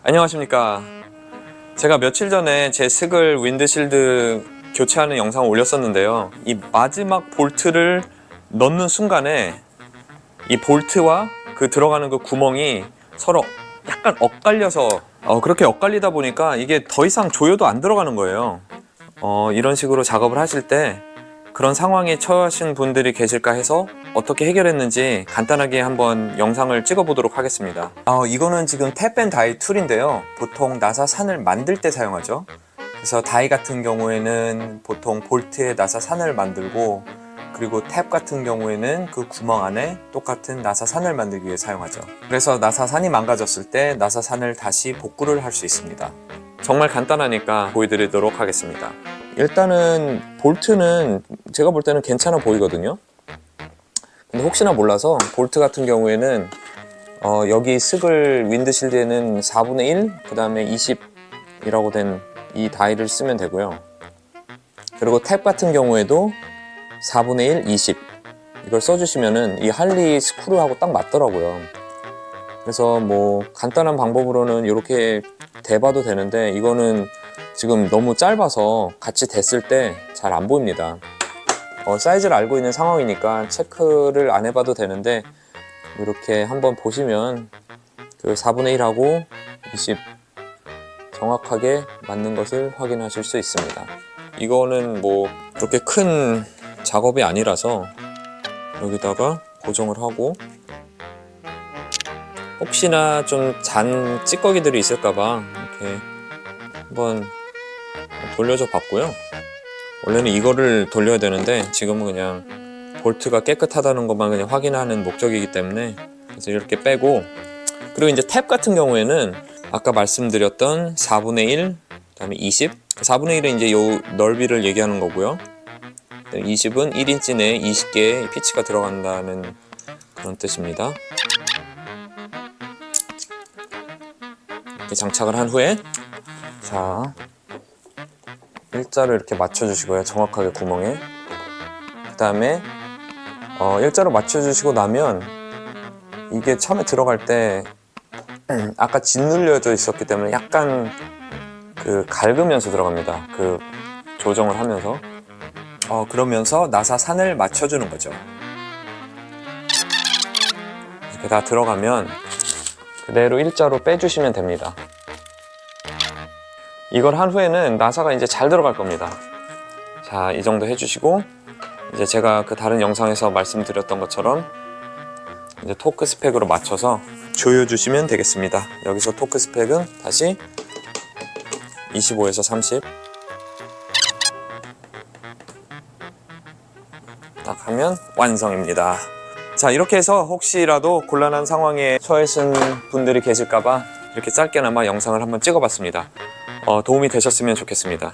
안녕하십니까. 제가 며칠 전에 제 스글 윈드실드 교체하는 영상을 올렸었는데요. 이 마지막 볼트를 넣는 순간에 이 볼트와 그 들어가는 그 구멍이 서로 약간 엇갈려서 그렇게 엇갈리다 보니까 이게 더 이상 조여도 안 들어가는 거예요. 이런 식으로 작업을 하실 때 그런 상황에 처하신 분들이 계실까 해서 어떻게 해결했는지 간단하게 한번 영상을 찍어 보도록 하겠습니다. 이거는 지금 탭 앤 다이 툴인데요. 보통 나사 산을 만들 때 사용하죠. 그래서 다이 같은 경우에는 보통 볼트에 나사 산을 만들고, 그리고 탭 같은 경우에는 그 구멍 안에 똑같은 나사 산을 만들기 위해 사용하죠. 그래서 나사 산이 망가졌을 때 나사 산을 다시 복구를 할 수 있습니다. 정말 간단하니까 보여드리도록 하겠습니다. 일단은 볼트는 제가 볼 때는 괜찮아 보이거든요. 근데 혹시나 몰라서 볼트 같은 경우에는 여기 스글 윈드실드에는 4분의 1, 그 다음에 20이라고 된 이 다이를 쓰면 되고요. 그리고 탭 같은 경우에도 4분의 1, 20 이걸 써주시면은 이 할리 스크루하고 딱 맞더라고요. 그래서 뭐 간단한 방법으로는 이렇게 대봐도 되는데, 이거는 지금 너무 짧아서 같이 댔을 때 잘 안 보입니다. 사이즈를 알고 있는 상황이니까 체크를 안 해봐도 되는데, 이렇게 한번 보시면 그 4분의 1하고 20 정확하게 맞는 것을 확인하실 수 있습니다. 이거는 뭐 그렇게 큰 작업이 아니라서 여기다가 고정을 하고, 혹시나 좀 잔 찌꺼기들이 있을까봐 이렇게 한번 돌려줘 봤고요. 원래는 이거를 돌려야 되는데 지금은 그냥 볼트가 깨끗하다는 것만 그냥 확인하는 목적이기 때문에, 그래서 이렇게 빼고, 그리고 이제 탭 같은 경우에는 아까 말씀드렸던 4분의 1, 그 다음에 20, 4분의 1은 이제 요 넓이를 얘기하는 거고요. 20은 1인치 내에 20개의 피치가 들어간다는 그런 뜻입니다. 이렇게 장착을 한 후에, 자, 일자로 이렇게 맞춰주시고요. 정확하게 구멍에. 그 다음에 일자로 맞춰주시고 나면 이게 처음에 들어갈 때 아까 짓눌려져 있었기 때문에 약간 그 갈으면서 들어갑니다. 그 조정을 하면서 그러면서 나사 산을 맞춰주는 거죠. 이렇게 다 들어가면 그대로 일자로 빼주시면 됩니다. 이걸 한 후에는 나사가 이제 잘 들어갈 겁니다. 자, 이 정도 해주시고, 이제 제가 그 다른 영상에서 말씀드렸던 것처럼 이제 토크 스펙으로 맞춰서 조여주시면 되겠습니다. 여기서 토크 스펙은 다시 25에서 30 딱 하면 완성입니다. 자, 이렇게 해서 혹시라도 곤란한 상황에 처하신 분들이 계실까봐 이렇게 짧게나마 영상을 한번 찍어봤습니다. 도움이 되셨으면 좋겠습니다.